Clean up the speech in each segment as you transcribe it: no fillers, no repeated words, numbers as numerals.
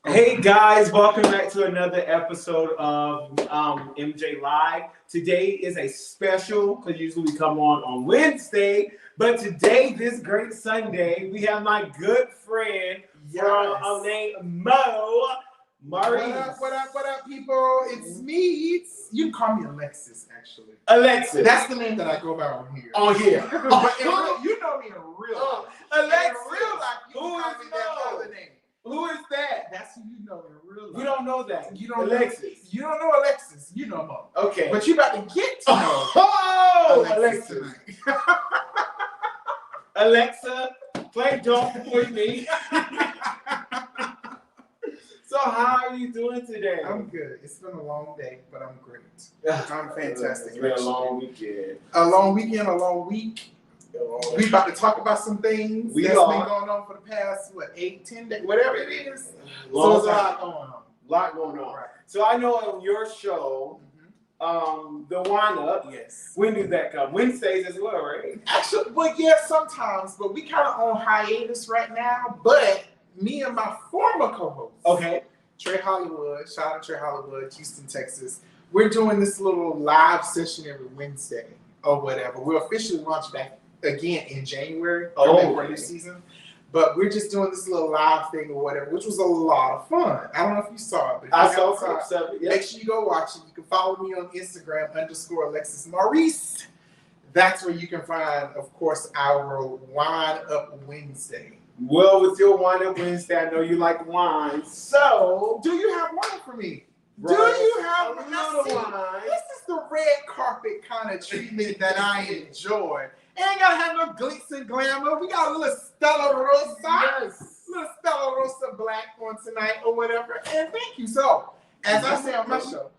Hey guys, welcome back to another episode of MJ Live. Today is a special because usually we come on Wednesday, but today, this great Sunday, we have my good friend from named Maurice. What up, people? It's me. You can call me Alexis, actually. Alexis. That's the name that I go by on here. But you know me in real life. Alexis. In real life, you can call me that other name. Who is that? That's who you know in real life. We don't know that. You don't Alexis. You don't know Alexis. You know Mo. Okay. But you about to get to know Alexis. Alexa, play Don't With Me. So how are you doing today? I'm good. It's been a long day, but I'm great. I'm fantastic. It's been a long weekend. A long weekend, a long week. We about to talk about some things that's been going on for the past, 8-10 days, whatever it is. So there's a lot going on. Right. So I know on your show, the Wind Up, yes. When did that come? Wednesdays as well, right? Actually, sometimes, but we kind of on hiatus right now. But me and my former co-host, Trey Hollywood, shout out to Trey Hollywood, Houston, Texas. We're doing this little live session every Wednesday or whatever. We'll officially launch back again in January for a new season. But we're just doing this little live thing or whatever, which was a lot of fun. I don't know if you saw it, but I saw clips of it. Make sure you go watch it. You can follow me on Instagram _Alexis Maurice. That's where you can find, of course, our Wine Up Wednesday. Well, with your Wine Up Wednesday, I know you like wine. So, do you have wine for me? Right. Do you have wine? This is the red carpet kind of treatment that I enjoy. Ain't gotta have no glitz and glamour. We got a little Stella Rosa. Yes. Little Stella Rosa black on tonight or whatever. And thank you. So, as I say on my show,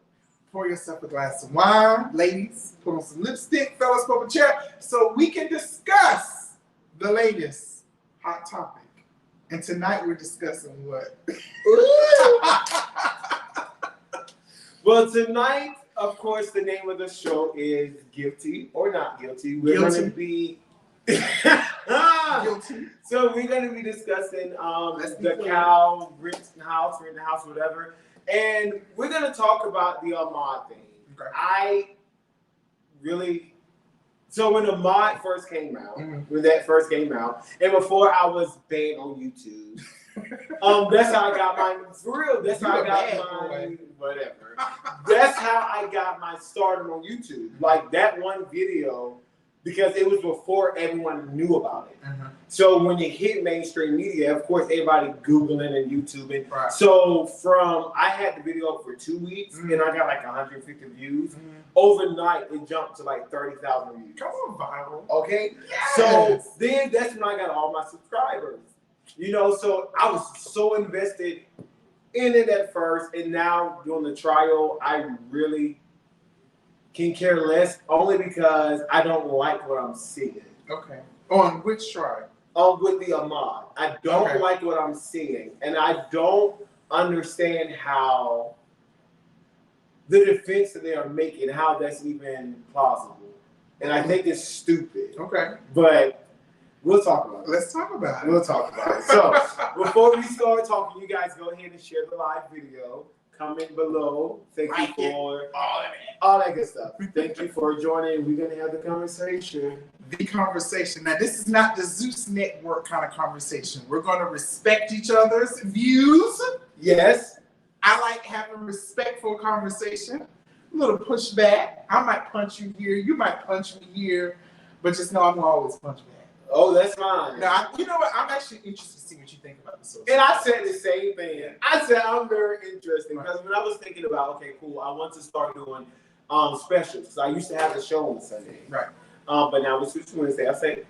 pour yourself a glass of wine. Ladies, put on some lipstick. Fellas, pull up a chair so we can discuss the latest hot topic. And tonight we're discussing what? Well, tonight, of course, the name of the show is Guilty or Not Guilty. We're going to be guilty. So we're going to be discussing the cow, rent the house, whatever. And we're going to talk about the Ahmad thing. Okay. So when Ahmad first came out, and before I was banned on YouTube, that's how I got mine. For real, that's how I got mine. Whatever. That's how I got my stardom on YouTube. Like that one video, because it was before everyone knew about it. So when it hit mainstream media, of course, everybody Googling and YouTubing. Right. So I had the video up for 2 weeks, and I got like 150 views. Overnight, it jumped to like 30,000 views. Come on, viral. Okay? Yes. So then that's when I got all my subscribers. So I was so invested in it at first, and now doing the trial, I really can care less, only because I don't like what I'm seeing. Okay. On which trial? With the Ahmad. I don't like what I'm seeing, and I don't understand how the defense that they are making, how that's even plausible. And I think it's stupid. Okay. But we'll talk about it. Let's talk about it. We'll talk about it. So, before we start talking, you guys go ahead and share the live video. comment below. Thank you Like for all that good stuff. Thank you for joining. We're gonna have the conversation. The conversation. Now, this is not the Zeus Network kind of conversation. We're going to respect each other's views. Yes. I like having respectful conversation. A little pushback. I might punch you here. You might punch me here. But just know I'm going to always punch back. Oh, that's fine. Now, you know what? I'm actually interested to see what you think about this. And I said the same thing. I said I'm very interested because when I was thinking about, okay, cool, I want to start doing specials. So I used to have a show on Sunday. Right. But now we switched to Wednesday. I say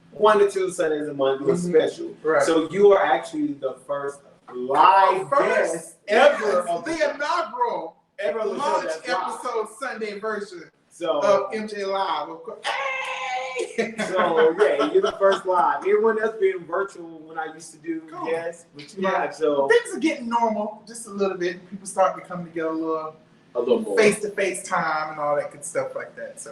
1 to 2 Sundays a month do a special. Right. So you are actually the first live guest ever of the inaugural launch episode Sunday version of MJ Live. Of course. Hey! So yeah, you're the first live. Everyone else being virtual when I used to do guests. Yeah, so things are getting normal just a little bit. People starting to come together a little more face-to-face time and all that good stuff like that.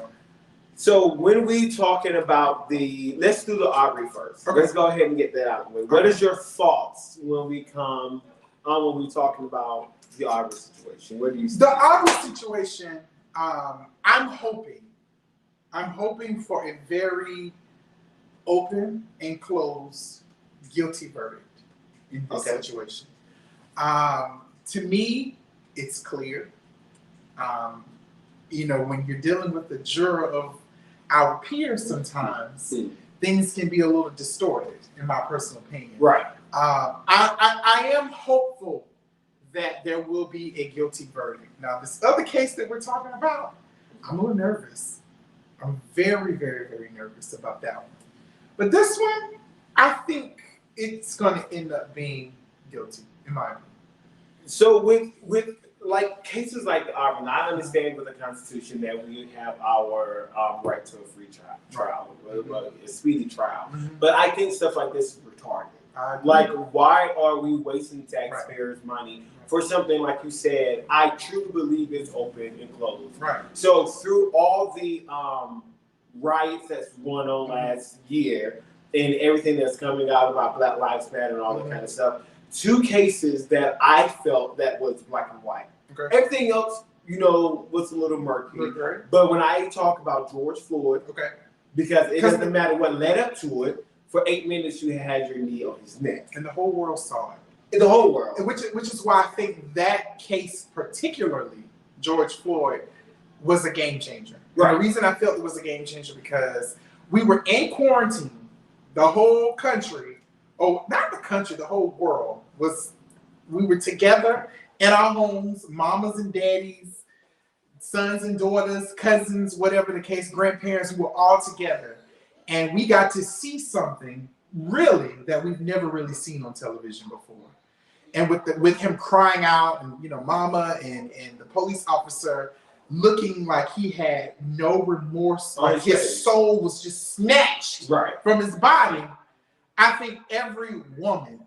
So when we talking about let's do the Aubrey first. Okay. Let's go ahead and get that out of the way. What is your thoughts when we talking about the Aubrey situation? What do you see? The Aubrey situation, I'm hoping for a very open and closed guilty verdict in this situation. To me, it's clear. When you're dealing with the juror of our peers, sometimes things can be a little distorted, in my personal opinion. Right. I am hopeful that there will be a guilty verdict. Now, this other case that we're talking about, I'm a little nervous. I'm very, very, very nervous about that one. But this one, I think it's going to end up being guilty, in my opinion. So with like cases like the Auburn, I understand with the Constitution that we have our right to a free trial, a speedy trial. Mm-hmm. But I think stuff like this is retarded. Like, why are we wasting taxpayers' money for something like you said? I truly believe it's open and closed. Right. So through all the riots that's going on last year and everything that's coming out about Black Lives Matter and all that kind of stuff, 2 cases that I felt that was black and white. Okay. Everything else, was a little murky. Okay. But when I talk about George Floyd, because it doesn't matter what led up to it, for 8 minutes you had your knee on his neck. And the whole world saw it. In the whole world. Which is why I think that case particularly, George Floyd, was a game changer. Right. And the reason I felt it was a game changer because we were in quarantine. The whole country, not the country, the whole world we were together in our homes, mamas and daddies, sons and daughters, cousins, whatever the case, grandparents, we were all together. And we got to see something really that we've never really seen on television before. And with him crying out and, mama and the police officer looking like he had no remorse, like his soul was just snatched from his body. I think every woman,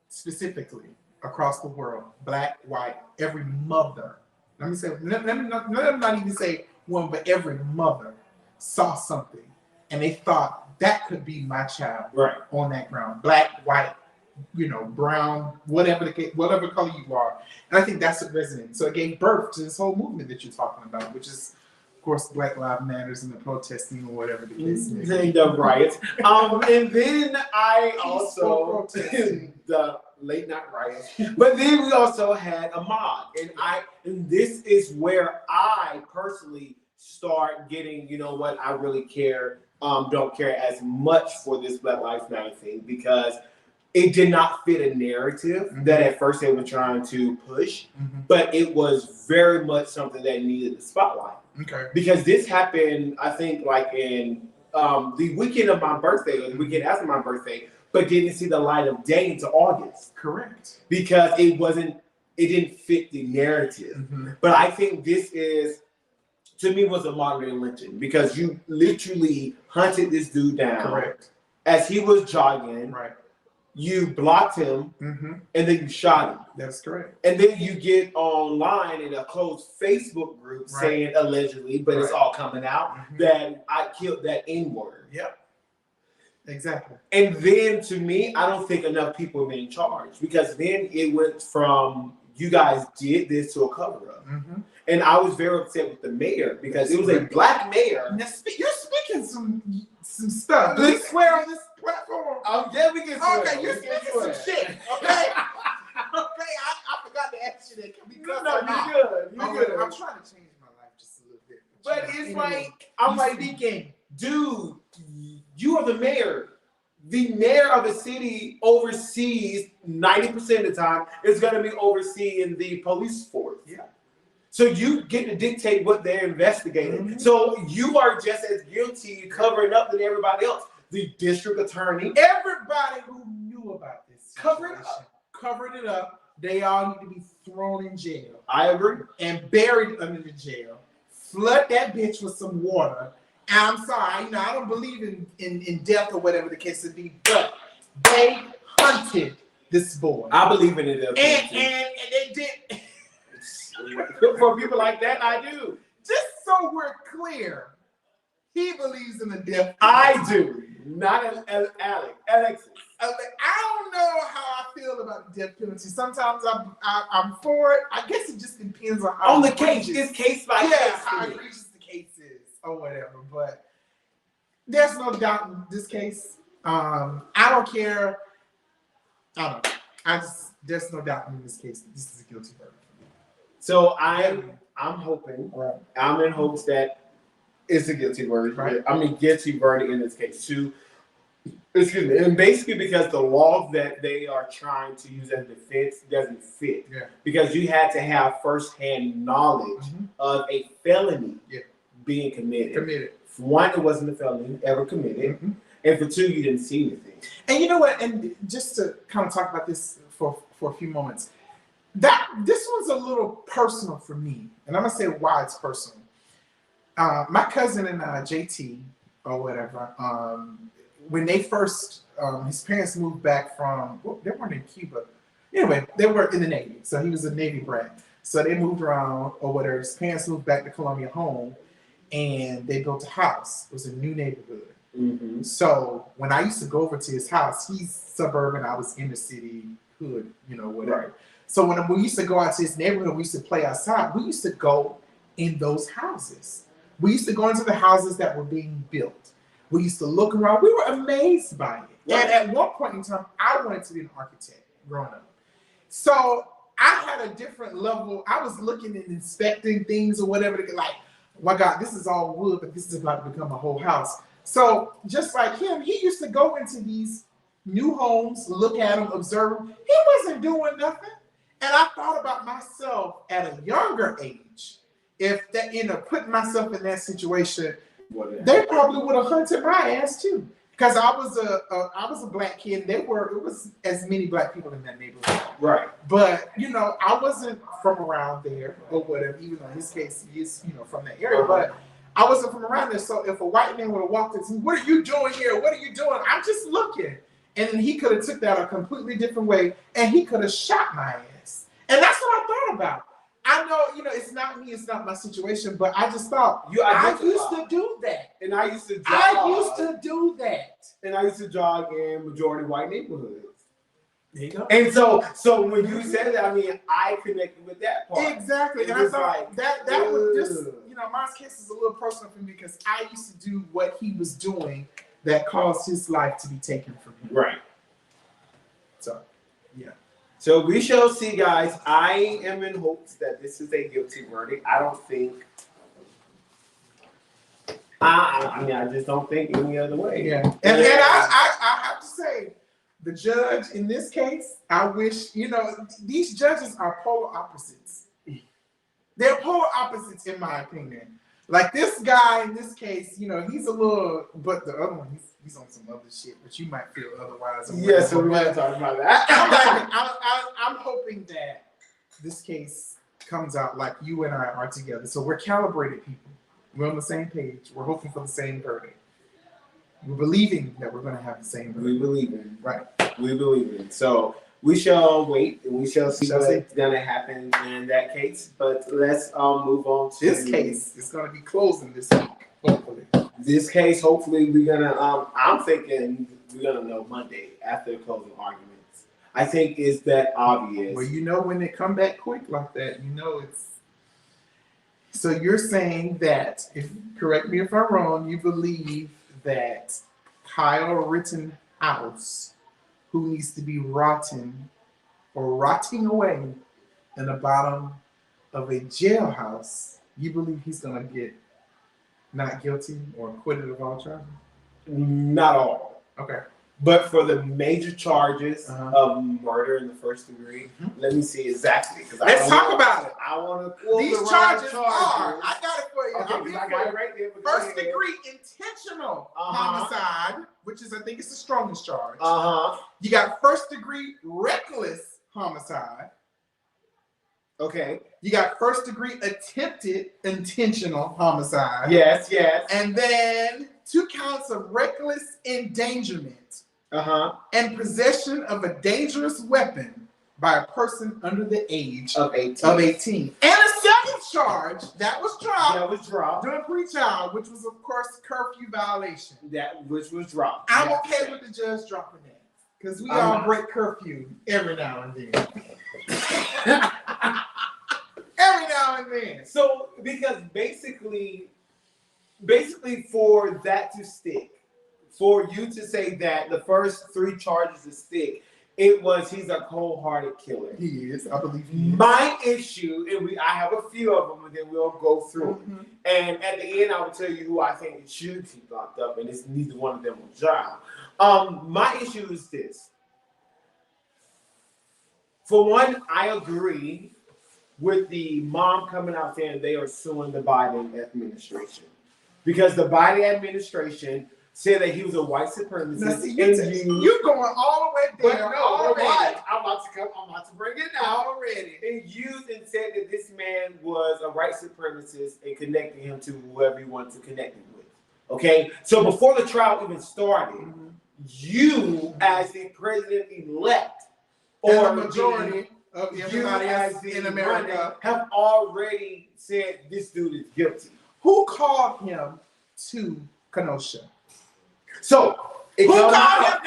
specifically across the world, black, white, every mother, let me not even say woman, but every mother saw something and they thought that could be my child on that ground, black, white, brown, whatever color you are. And I think that's what resonated. So it gave birth to this whole movement that you're talking about, which is, of course, Black Lives Matters and the protesting or whatever the case may be. The riots. And then I also the late night riots. But then we also had Ahmaud. And this is where I personally start getting, what I really don't care as much for this Black Lives Matter thing, because it did not fit a narrative that at first they were trying to push, but it was very much something that needed the spotlight. Okay. Because this happened, I think, like in the weekend of my birthday or the weekend after my birthday, but didn't see the light of day until August. Correct. Because it didn't fit the narrative. But I think this to me, was a modern day lynching, because you literally hunted this dude down. Correct. As he was jogging. Right. You blocked him, and then you shot him. That's correct. And then you get online in a closed Facebook group saying allegedly, but it's all coming out, that I killed that N-word. Yep. Exactly. And then to me, I don't think enough people are being charged, because then it went from you guys did this to a cover-up. And I was very upset with the mayor because it was a black mayor. Now, you're speaking some stuff. Do we swear on this platform? Yeah, we can swear. Okay, you're speaking some shit. Okay. Okay, I forgot to ask you that. Can we cuss or not? You're good. You're good. I'm trying to change my life just a little bit. But it's like, I'm like, speaking. Dude, you are the mayor. The mayor of a city oversees 90% of the time is going to be overseeing the police force. Yeah. So you get to dictate what they're investigating. So you are just as guilty covering up than everybody else. The district attorney. Everybody who knew about this covered it up. They all need to be thrown in jail. I agree. And buried under the jail. Flood that bitch with some water. And I'm sorry, I don't believe in death or whatever the case would be, but they hunted this boy. I believe in it. And they did. For people like that, I do. Just so we're clear, he believes in the death penalty. I do. Not Alexis. I don't know how I feel about the death penalty. Sometimes I'm for it. I guess it just depends on how on the case. It's case by case. How egregious the case is or whatever. But there's no doubt in this case. I don't care. I don't know. There's no doubt in this case. This is a guilty verdict. So I'm hoping. Right. I'm in hopes that it's a guilty verdict. Right. I mean, guilty verdict in this case too. Excuse me. And basically because the law that they are trying to use as defense doesn't fit. Yeah. Because you had to have firsthand knowledge of a felony being committed. For one, it wasn't a felony ever committed. And for two, you didn't see anything. And you know what? And just to kind of talk about this for a few moments, this one's a little personal for me. And I'm going to say why it's personal. My cousin and JT, or whatever, when they first, his parents moved back from, well, they weren't in Cuba. Anyway, they were in the Navy. So he was a Navy brat. So they moved around or whatever. His parents moved back to Columbia home and they built a house. It was a new neighborhood. So when I used to go over to his house, he's suburban, I was inner city, hood, whatever. Right. So when we used to go out to his neighborhood, we used to play outside, we used to go in those houses. We used to go into the houses that were being built. We used to look around. We were amazed by it. Right. And at one point in time, I wanted to be an architect growing up. So I had a different level. I was looking and inspecting things or whatever. Like, my God, this is all wood, but this is about to become a whole house. So just like him, he used to go into these new homes, look at them, observe them. He wasn't doing nothing. And I thought about myself at a younger age. If that, putting myself in that situation, they probably would have hunted my ass too. Because I was a black kid. It was as many black people in that neighborhood. Right. But I wasn't from around there or whatever. Even though in this case he is, from that area. But I wasn't from around there. So if a white man would have walked into me, what are you doing here? What are you doing? I'm just looking. And then he could have took that a completely different way, and he could have shot my ass. And that's what I thought about. I know, it's not me, it's not my situation, but I just thought, I used to do that. And I used to jog. I used to do that. And I used to jog in majority white neighborhoods. There you go. And so when you said that, I mean, I connected with that part. Exactly. And I thought that was just, my case is a little personal for me because I used to do what he was doing that caused his life to be taken from him. Right. So, yeah. So we shall see, guys. I am in hopes that this is a guilty verdict. I don't think. I just don't think any other way. Yeah. And I have to say, the judge in this case, I wish, these judges are polar opposites. They're polar opposites in my opinion. Like this guy in this case, he's a little, but the other one, he's on some other shit, but you might feel otherwise. Yeah, so we're going to talk about that. I'm hoping that this case comes out like you and I are together. So we're calibrated people. We're on the same page. We're hoping for the same verdict. We're believing that we're going to have the same verdict. We believe in. Right. We believe in. So we shall wait and we shall see what's going to happen in that case. But let's move on to this case. It's going to be closing this week, hopefully. This case, hopefully, we're gonna. I'm thinking we're gonna know Monday after the closing arguments. I think is that obvious. Well, you know, when they come back quick like that, you know it's. So you're saying that, if correct me if I'm wrong, you believe that Kyle Rittenhouse, who needs to be rotting or rotting away in the bottom of a jailhouse, you believe he's gonna get not guilty or acquitted of all charges? Not all. Okay. But for the major charges of murder in the first degree, let me see exactly. Let's talk about it. I want to. These charges are. I got it for you. Okay, I got it right there. First degree intentional homicide, which is, I think, it's the strongest charge. You got first degree reckless homicide. Okay. You got first degree attempted intentional homicide. Yes, yes. And then 2 counts of reckless endangerment. And possession of a dangerous weapon by a person under the age of 18. And a second charge that was dropped. During pre-trial, which was, of course, curfew violation. Which was dropped. I'm okay with the judge dropping that. Because we all break curfew every now and then. Every now and then. So, because basically for that to stick, for you to say that the first 3 charges to stick, it was he's a cold-hearted killer. He is, I believe he is. My issue, and I have a few of them, and then we'll go through it. And at the end, I will tell you who I think should be locked up, and it's neither one of them will trial. My issue is this. For one, I agree with the mom coming out saying they are suing the Biden administration. Because the Biden administration said that he was a white supremacist. Now, see, you're going all the way there. I'm about to bring it out already. And used and said that this man was a white supremacist and connecting him to whoever he wanted to connect him with. Okay? So before the trial even started, you as the president-elect or the majority of everybody else in America have already said this dude is guilty. Who called him to Kenosha? So, who called him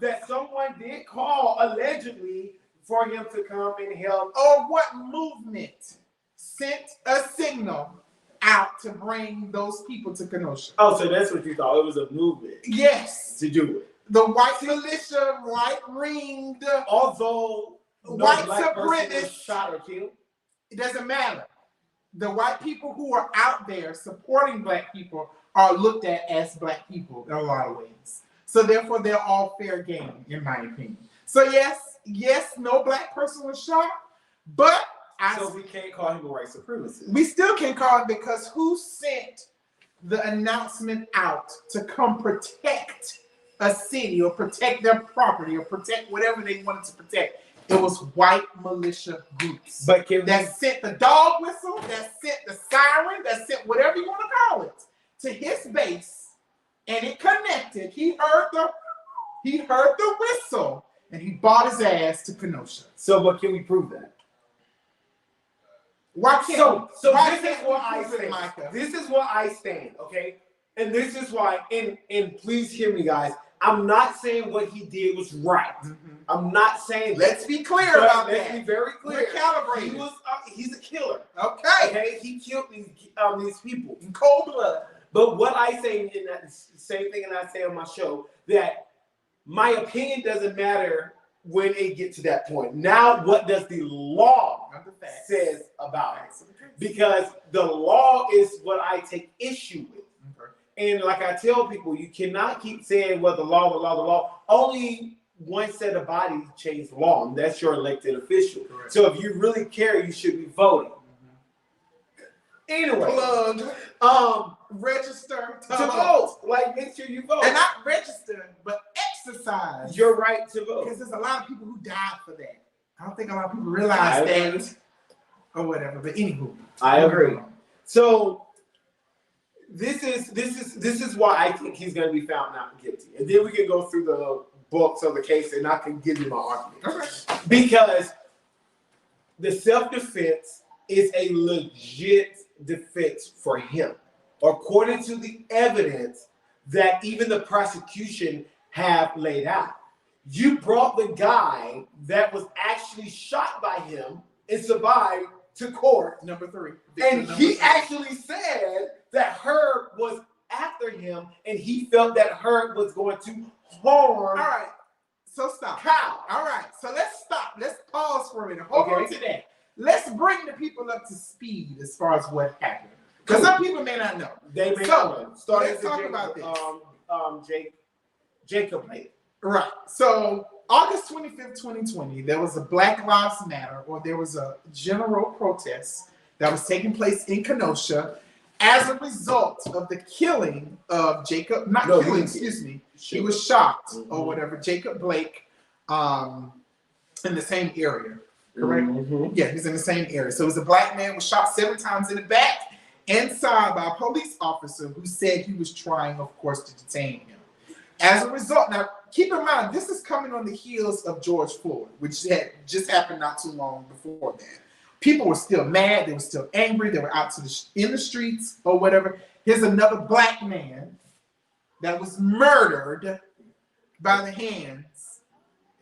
that someone did call allegedly for him to come and help. Or what movement sent a signal out to bring those people to Kenosha? Oh, so that's what you thought. It was a movement. Yes. To do it. The white militia, right-winged, although white supremacists shot or killed. It doesn't matter. The white people who are out there supporting black people are looked at as black people in a lot of ways. So therefore, they're all fair game, in my opinion. So yes, no black person was shot, but so we can't call him a white supremacist. We still can't call him, because who sent the announcement out to come protect a city or protect their property or protect whatever they wanted to protect? It was white militia groups. But that sent the dog whistle, that sent the siren, that sent whatever you want to call it to his base, and it connected. He heard the whistle, and he bought his ass to Kenosha. So, but can we prove that? Why can't? So this is what I stand. Micah. This is what I stand. Okay, and this is why. And please hear me, guys. I'm not saying what he did was right. I'm not saying. Let's be clear about that. Let's be very clear. We're calibrated. He's a killer. Okay. He killed these people in cold blood. But what I say, and that same thing, and I say on my show, that my opinion doesn't matter when it gets to that point. Now, what does the law says about it? Because the law is what I take issue with. And like I tell people, you cannot keep saying, well, the law. Only one set of bodies change the law, and that's your elected official. Correct. So if you really care, you should be voting. Anyway, register to vote. Like, make sure you vote. And not register, but exercise your right to vote. Because there's a lot of people who died for that. I don't think a lot of people realize that or whatever. But anywho, I agree. So this is why I think he's going to be found not guilty, and then we can go through the books of the case, and I can give you my argument. Okay. Because the self-defense is a legit defense for him, according to the evidence that even the prosecution have laid out. you brought the guy that was actually shot by him and survived to court. Number 3. And he actually said that Herb was after him, and he felt that Herb was going to harm. All right. So stop. Kyle. All right. So let's stop. Let's pause for a minute. Hold on to that. Let's bring the people up to speed as far as what happened. Because some people may not know. They may not know. Let's talk about this. Jacob Blake. Right. So August 25th, 2020, there was a Black Lives Matter, or there was a general protest that was taking place in Kenosha as a result of the killing of Jacob, he was shot or whatever, Jacob Blake, in the same area, correct? Yeah, he's in the same area. So it was a black man was shot 7 times in the back and side by a police officer who said he was trying, of course, to detain him. As a result, now keep in mind, this is coming on the heels of George Floyd, which had just happened not too long before that. People were still mad. They were still angry. They were out in the streets or whatever. Here's another black man that was murdered by the hands,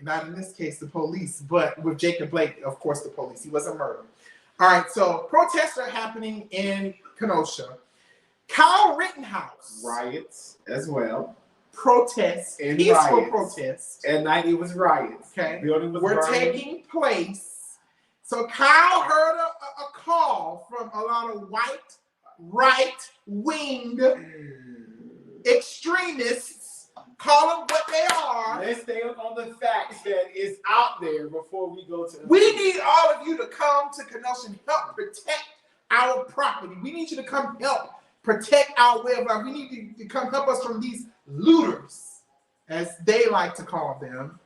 not in this case the police, but with Jacob Blake, of course, the police. He wasn't murdered. All right, so protests are happening in Kenosha. Kyle Rittenhouse. Riots as well. Protests. And peaceful riots. Protests. At night it was riots. Okay. Building was were burning. taking place. So Kyle heard a call from a lot of white, right-wing extremists. Call them what they are. Let's stay on the facts that is out there before we go to. We need all of you to come to Kenosha and help protect our property. We need you to come help protect our way of life. We need you to come help us from these looters, as they like to call them,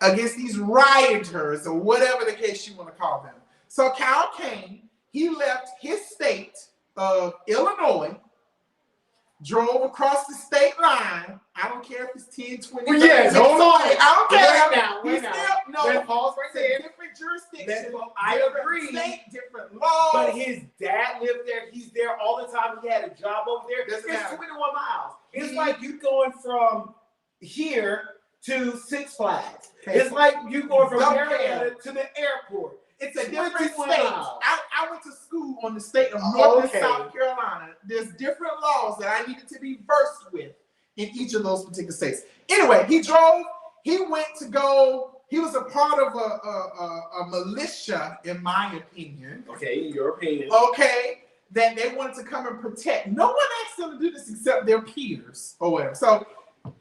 against these rioters, or whatever the case you want to call them. So Kyle came, he left his state of Illinois, drove across the state line. I don't care if it's 10, 20, yes, hold on. I don't care. Wait now. Let's pause right there. Different jurisdictions. I agree. State, different laws. But his dad lived there. He's there all the time. He had a job over there. Doesn't It's matter. 21 miles. It's like you going from here to Six Flags. Okay. It's like you going from Don't Marietta to the airport. It's a different 21 state. miles. I went to school on the state of North Okay. and South Carolina. There's different laws that I needed to be versed with in each of those particular states. Anyway, he drove. He went to go. He was a part of a militia, in my opinion. Okay, in your opinion. Okay, that they wanted to come and protect. No one asked them to do this except their peers or whatever. So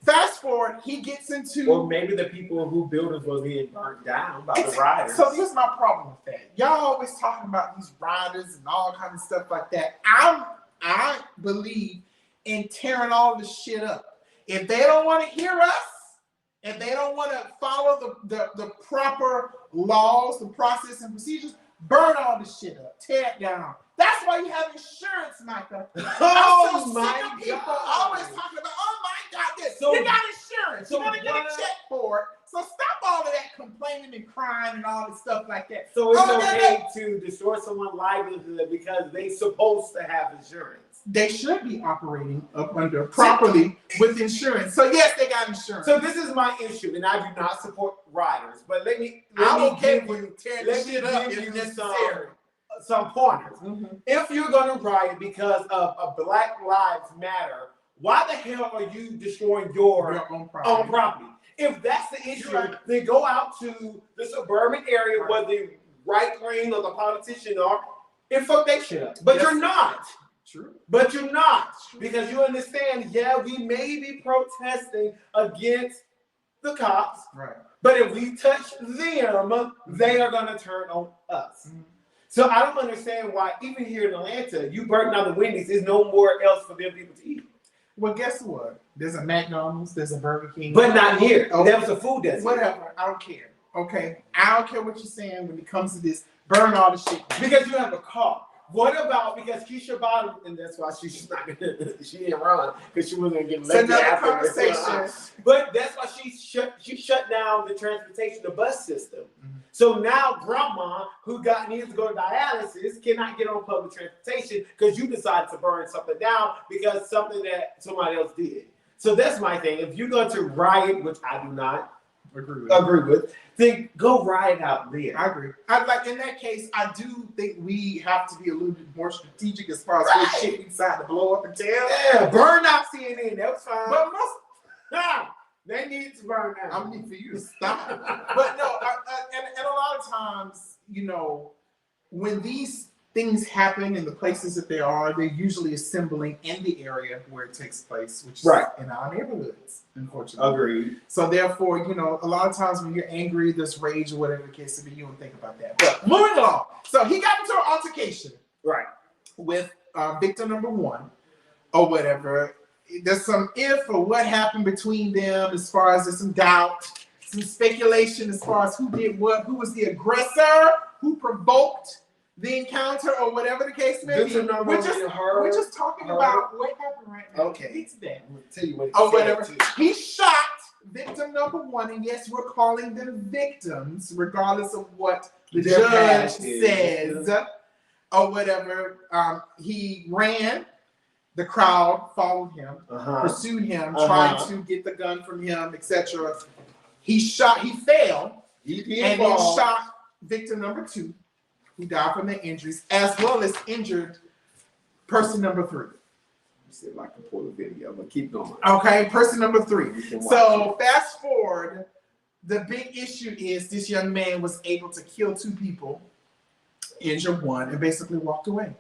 fast forward, he gets into. Or maybe the people who buildings were being burnt down by the rioters. So here's my problem with that. Y'all always talking about these rioters and all kinds of stuff like that. I believe in tearing all this shit up. If they don't want to hear us, if they don't want to follow the proper laws, the process and procedures, burn all this shit up, tear it down. That's why you have insurance, Micah. Oh I'm so my sick of people God. always talking about, oh my God, this. So- you got insurance. so You're going to get a what- check for it. So stop all of that complaining and crying and all this stuff like that. So it's Oh, okay to destroy someone's livelihood because they supposed to have insurance. They should be operating up under properly with insurance. So yes, they got insurance. So this is my issue, and I do not support riders. But let me I'm okay give with you tearing let this me shit up give if you necessary. some pointers. Mhm. If you're going to riot because of a Black Lives Matter, why the hell are you destroying your own property. own property? If that's the issue, Right. then go out to the suburban area Right. where the right wing or the politician are and fuck that shit up. But Yes. you're not. True. But you're not. Because you understand, yeah, we may be protesting against the cops, Right. but if we touch them, they are going to turn on us. Mhm. So I don't understand why, even here in Atlanta, you burn down the Wendy's, there's no more else for them people to eat. Well, guess what? There's a McDonald's, there's a Burger King. But not here. Oh. That was a food desert. Whatever. I don't care. Okay? I don't care what you're saying when it comes to this. Burn all the shit. Because you have a car. What about because Keisha Bottom, and that's why she's not gonna, she didn't run because she wasn't gonna get It's elected another after conversation. But that's why she shut down the transportation, the bus system. Mhm. So now grandma, who needs to go to dialysis, cannot get on public transportation because you decided to burn something down because something that somebody else did. So that's my thing. If you're going to riot, which I do not, agree with, then go ride out there. I agree. In that case, I do think we have to be a little bit more strategic as far as what shit we decide to blow up and tell. Yeah, burn out CNN. That was fine. But they need to burn out. I need for you to stop. But no, and a lot of times, when these things happen in the places that they are, they're usually assembling in the area where it takes place, which is in our neighborhoods, unfortunately. Agreed. So therefore, a lot of times when you're angry, there's rage or whatever the case may be, you don't think about that. But moving along. So he got into an altercation with victim number 1 or whatever. There's some if or what happened between them as far as there's some doubt, some speculation as far as who did what, who was the aggressor, who provoked the encounter or whatever the case may be. We're just talking about what happened right now. Okay. It's that. I'm gonna tell you what whatever. He shot victim number 1, and yes, we're calling them victims, regardless of what the judge says or whatever. He ran. The crowd followed him, pursued him, tried to get the gun from him, etc. He fell, and then shot victim number 2, who died from the injuries, as well as injured person number 3. Let me see if I can pull the video, but keep going. Okay, person number 3. So fast forward, the big issue is this young man was able to kill 2 people, injure 1, and basically walked away.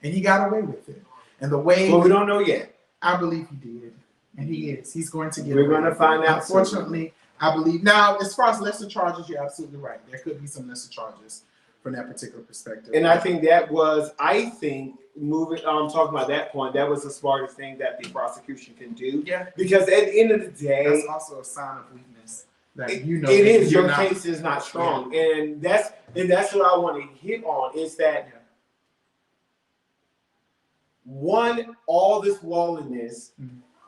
And he got away with it. And the way... Well, we don't know yet. I believe he did. And he is. He's going to get We're going to find out. Unfortunately, I believe... Now, as far as lesser charges, you're absolutely right. There could be some lesser charges from that particular perspective. And I think that was, talking about that point, that was the smartest thing that the prosecution can do. Yeah. Because at the end of the day... That's also a sign of weakness. That it is. Your case is not strong. Yeah. And that's what I want to hit on, is that... Yeah. One, all this lawlessness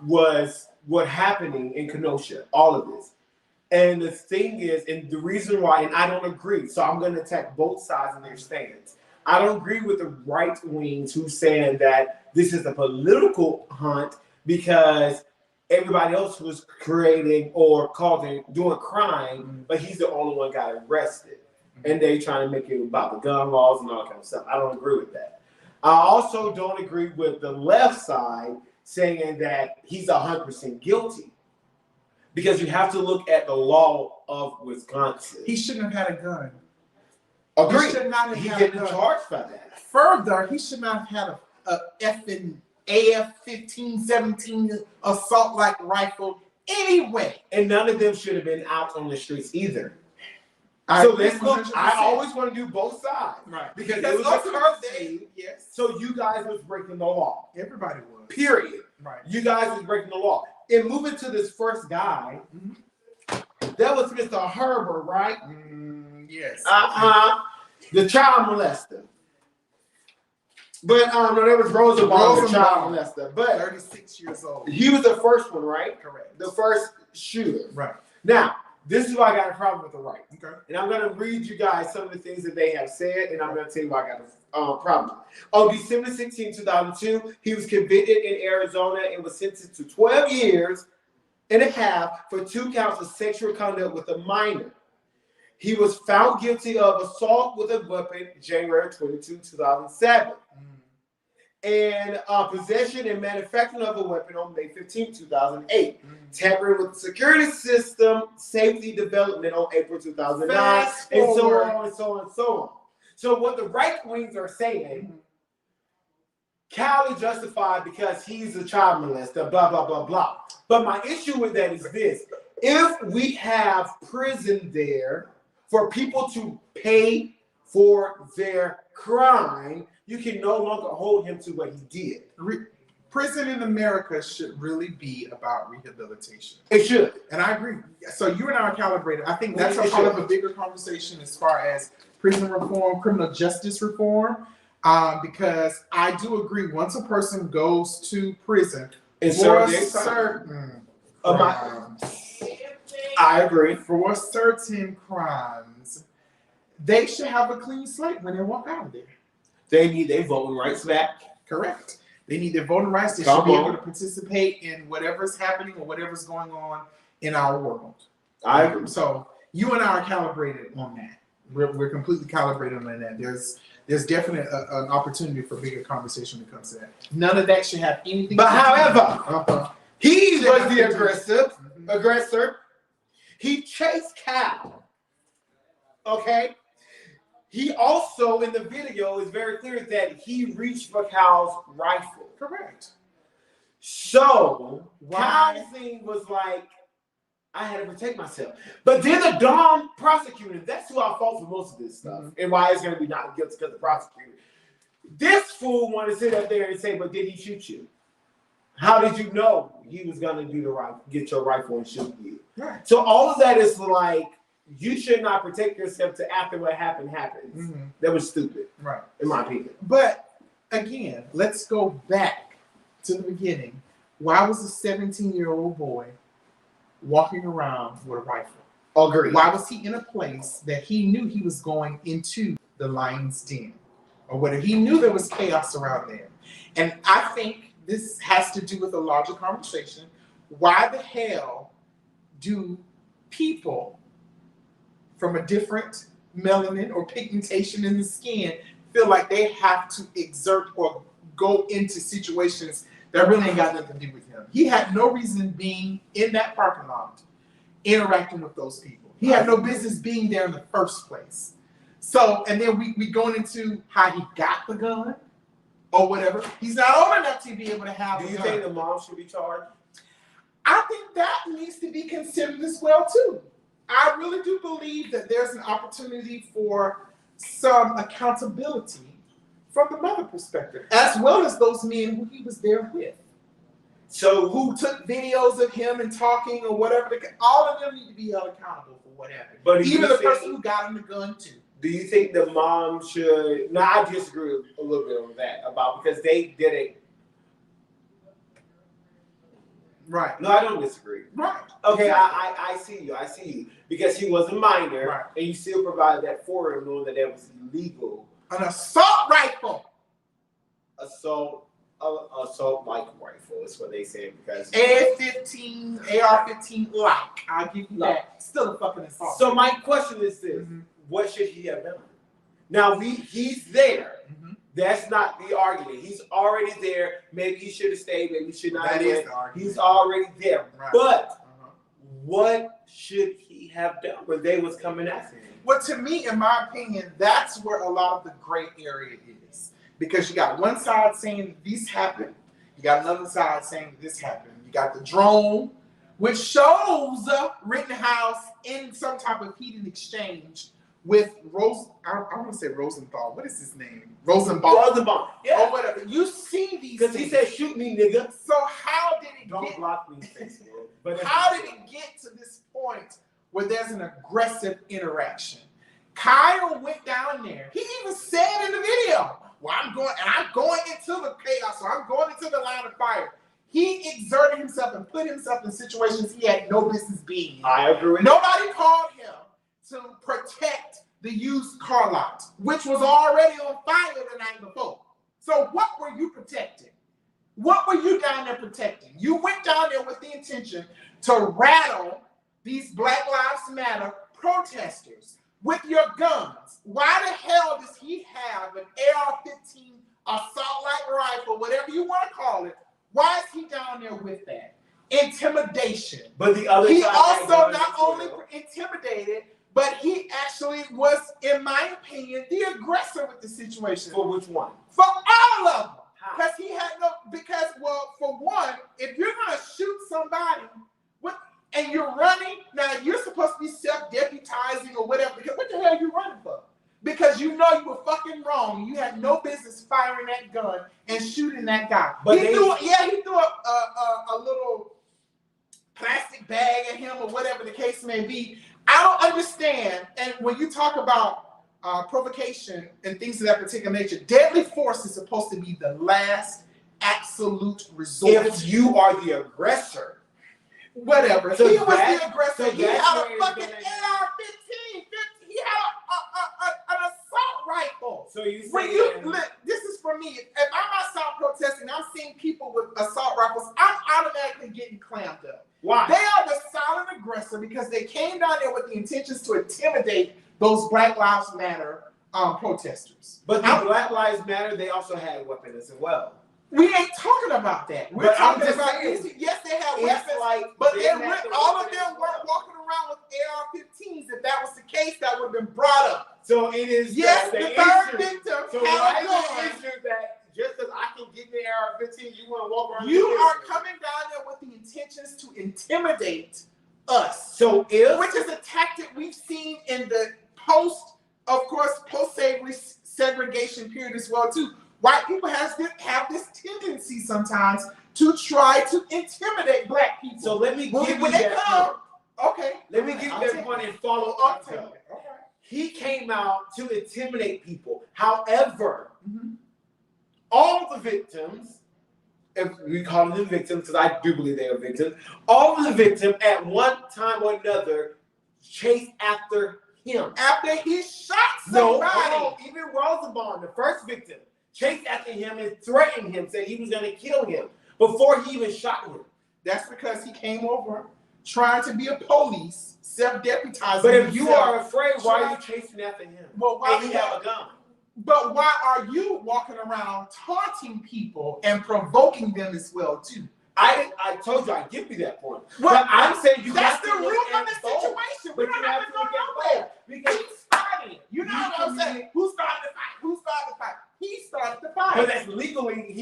was what happening in Kenosha, all of this. And the thing is, and the reason why, and I don't agree, so I'm going to attack both sides in their stance. I don't agree with the right wings who's saying that this is a political hunt because everybody else was creating or doing crime, but he's the only one got arrested. And they trying to make it about the gun laws and all that kind of stuff. I don't agree with that. I also don't agree with the left side saying that he's 100% guilty, because you have to look at the law of Wisconsin. He shouldn't have had a gun. Agreed. He should not have He's had getting a gun. charged by that. Further, he should not have had a effing AF-15-17 assault-like rifle anyway. And none of them should have been out on the streets either. So let's look. I always want to do both sides, right? Because it was a curfew. Yes. So you guys was breaking the law. Everybody was. Period. Right. You guys was breaking the law. And moving to this first guy, that was Mr. Herbert, right? Yes. The child molester. But no, there was Rosenbaum, the child molester. But 36 years old. He was the first one, right? Correct. The first shooter. Right. Now, this is why I got a problem with the right. Okay. And I'm going to read you guys some of the things that they have said, and I'm going to tell you why I got a problem. On December 16, 2002, he was convicted in Arizona and was sentenced to 12 years and a half for 2 counts of sexual conduct with a minor. He was found guilty of assault with a weapon January 22, 2007. And possession and manufacturing of a weapon on May 15, 2008. Tampering with the security system, safety development on April 2009, and so on and so on and so on. So what the right wings are saying, Cal is justified because he's a child molester, blah, blah, blah, blah. But my issue with that is this. If we have prison there for people to pay for their crime, you can no longer hold him to what he did. Prison in America should really be about rehabilitation. It should. And I agree. So you and I are calibrated. I think that's a part of a bigger conversation as far as prison reform, criminal justice reform, because I do agree once a person goes to prison for certain crimes, I agree. For certain crimes, they should have a clean slate when they walk out of there. They need their voting rights back. Correct. They need their voting rights. They should be able to participate in whatever's happening or whatever's going on in our world. I agree. So you and I are calibrated on that. We're completely calibrated on that. There's definitely an opportunity for bigger conversation when it comes to that. None of that should have anything. But however, he Should was have the to do- aggressor. He chased Cal. Okay. He also in the video is very clear that he reached for Cal's rifle. Correct. So Cal's thing was like, I had to protect myself. But then the Dom prosecutor, that's who I fault for most of this stuff. And why it's going to be not guilty because of the prosecutor. This fool wanted to sit up there and say, but did he shoot you? How did you know he was going to get your rifle and shoot you? Right. So all of that is like, you should not protect yourself to after what happens. That was stupid. Right. In my opinion. But again, let's go back to the beginning. Why was a 17-year-old boy walking around with a rifle? Agreed. Why was he in a place that he knew he was going into the lion's den? Or whether he knew there was chaos around there. And I think this has to do with a larger conversation. Why the hell do people from a different melanin or pigmentation in the skin feel like they have to exert or go into situations that really ain't got nothing to do with him? He had no reason being in that parking lot interacting with those people. He had no business being there in the first place. So, and then we going into how he got the gun or whatever. He's not old enough to be able to have a gun. Do you think the mom should be charged? I think that needs to be considered as well, too. I really do believe that there's an opportunity for some accountability from the mother perspective, as well as those men who he was there with. So who took videos of him and talking or whatever, all of them need to be held accountable for what happened. But even the person who got him the gun too. Do you think the mom should? No, I disagree a little bit on that because they did it. Right. No, I don't disagree. Right. Okay, I see you. I see you. Because he was a minor, right, and you still provided that for him, knowing that was illegal. An assault rifle. Assault like rifle is what they said because AR-15 like. I'll give you that. Still a fucking assault. So my question is this: what should he have done? Now he's there. That's not the argument. He's already there. Maybe he should have stayed. Maybe he should not have stayed. He's already there. Right. But what should he have done when they was coming after him? Well, to me, in my opinion, that's where a lot of the gray area is. Because you got one side saying this happened. You got another side saying this happened. You got the drone, which shows Rittenhouse in some type of heated exchange with I want to say Rosenthal. What is his name? Rosenbaum. Yeah. Or whatever. You see these because he said, "Shoot me, nigga." So how did it Don't block me, Facebook. But how did it get to this point where there's an aggressive interaction? Kyle went down there. He even said in the video, "Well, I'm going into the chaos, so I'm going into the line of fire." He exerted himself and put himself in situations he had no business being in. I agree with Nobody called him to protect the used car lot, which was already on fire the night before. So what were you protecting? What were you down there protecting? You went down there with the intention to rattle these Black Lives Matter protesters with your guns. Why the hell does he have an AR-15 assault-like rifle, whatever you want to call it? Why is he down there with that? Intimidation. But the other he side also not only intimidated, but he actually was, in my opinion, the aggressor with the situation. For which one? For all of them. Because he had well, for one, if you're going to shoot somebody and you're running, now you're supposed to be self-deputizing or whatever, because what the hell are you running for? Because you know you were fucking wrong. You had no business firing that gun and shooting that guy. But he threw a little plastic bag at him or whatever the case may be. I don't understand. And when you talk about provocation and things of that particular nature, deadly force is supposed to be the last absolute resort. If you are the aggressor. Whatever. So he was the aggressor. So he had a fucking AR-15. He had an assault rifle. So you this is for me. If I'm outside protesting, I'm seeing people with assault rifles, I'm automatically getting clammed up. Why? They are the silent aggressors. officer because they came down there with the intentions to intimidate those Black Lives Matter protesters. But the Black Lives Matter, they also had weapons as well. We ain't talking about that. We're talking about yes, they had weapons, but all of them weren't walking around with AR-15s. If that was the case, that would have been brought up. So it is the third victim. So why is the issue that just because I can get the AR-15, you want to walk around? You are coming down there with the intentions to intimidate us. So which is a tactic we've seen in the post-slavery segregation period as well too. White people have this tendency sometimes to try to intimidate Black people. So let me give you that point. Okay. Let me give you that point and follow up to it. Okay. He came out to intimidate people. However, all of the victims, if we call them victims, because I do believe they are victims, all of the victims at one time or another chased after him. After he shot somebody. No, even Rosenbaum, the first victim, chased after him and threatened him, said he was going to kill him before he even shot him. That's because he came over trying to be a police, self-deputizing. But if you are afraid, why are you chasing after him? Well, why and he have a gun? But why are you walking around taunting people and provoking them as well too? I told you I give you that point. Well, but I'm saying you that's have the to root look of the at both. situation. But We don't you have to go nowhere. Because he started. You know what I'm saying? Who started the fight? Who started the fight? He started the fight. But that's legally,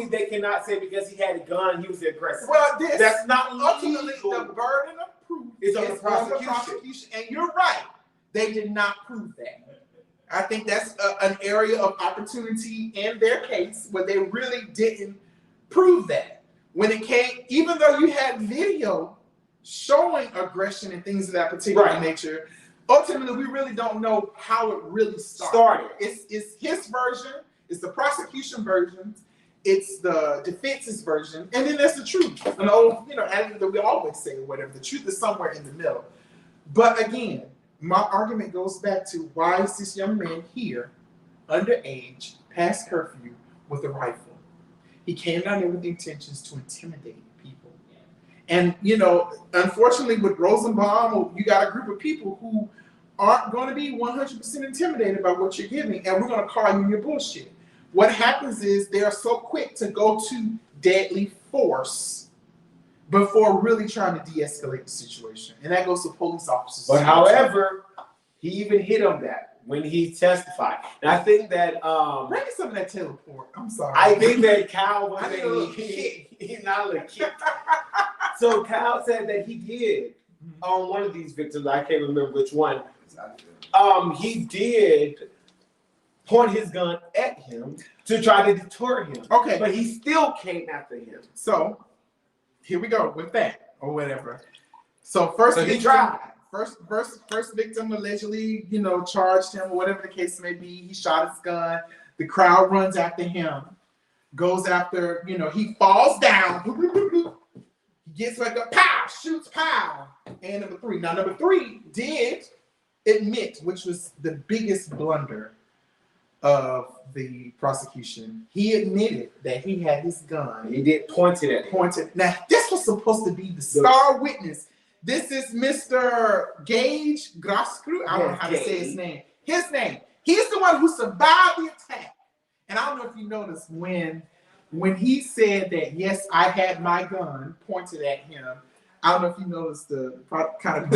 they cannot say because he had a gun, he was the aggressor. Well, that's not ultimately legal. the burden of proof is on the prosecution. And you're right. They did not prove that. I think that's an area of opportunity in their case where they really didn't prove that. When it came, even though you had video showing aggression and things of that particular nature, ultimately we really don't know how it really started. It's his version, it's the prosecution version, it's the defense's version, and then there's the truth. An old, adage that we always say or whatever. The truth is somewhere in the middle. But again, my argument goes back to why is this young man here, underage, past curfew, with a rifle? He came down there with the intentions to intimidate people. And, unfortunately with Rosenbaum, you got a group of people who aren't going to be 100% intimidated by what you're giving, and we're going to call you your bullshit. What happens is they are so quick to go to deadly force before really trying to de-escalate the situation. And that goes to police officers. But however, he even hit on that when he testified. And I think that bring some of that teleport. I'm sorry. I think that Kyle was he's not a little kid. So Kyle said that he did on one of these victims, I can't remember which one. He did point his gun at him to try to deter him. Okay. But he still came after him. So here we go with that or whatever. So first he tried. First victim allegedly, charged him or whatever the case may be. He shot his gun. The crowd runs after him, goes after, he falls down. He gets back up, pow, shoots, pow. And number three did admit, which was the biggest blunder of the prosecution. He admitted that he had his gun. He did point it at him. Now, this was supposed to be the star witness. This is Mr. Gage Grascrew. I don't know how to say his name. He's the one who survived the attack. And I don't know if you noticed when he said that, yes, I had my gun pointed at him. I don't know if you noticed the kind of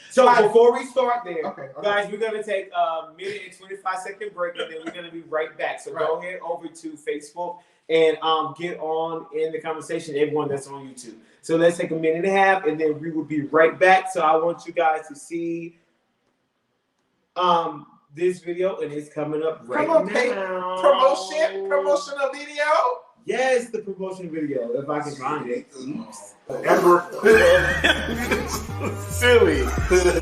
So before we start there, okay. Guys, we're going to take a minute and 25-second break, and then we're going to be right back. So go ahead over to Facebook and get on in the conversation, everyone that's on YouTube. So let's take a minute and a half, and then we will be right back. So I want you guys to see this video, and it's coming up right now. Promotional video. Yes, the promotion video, if I can find it. Silly.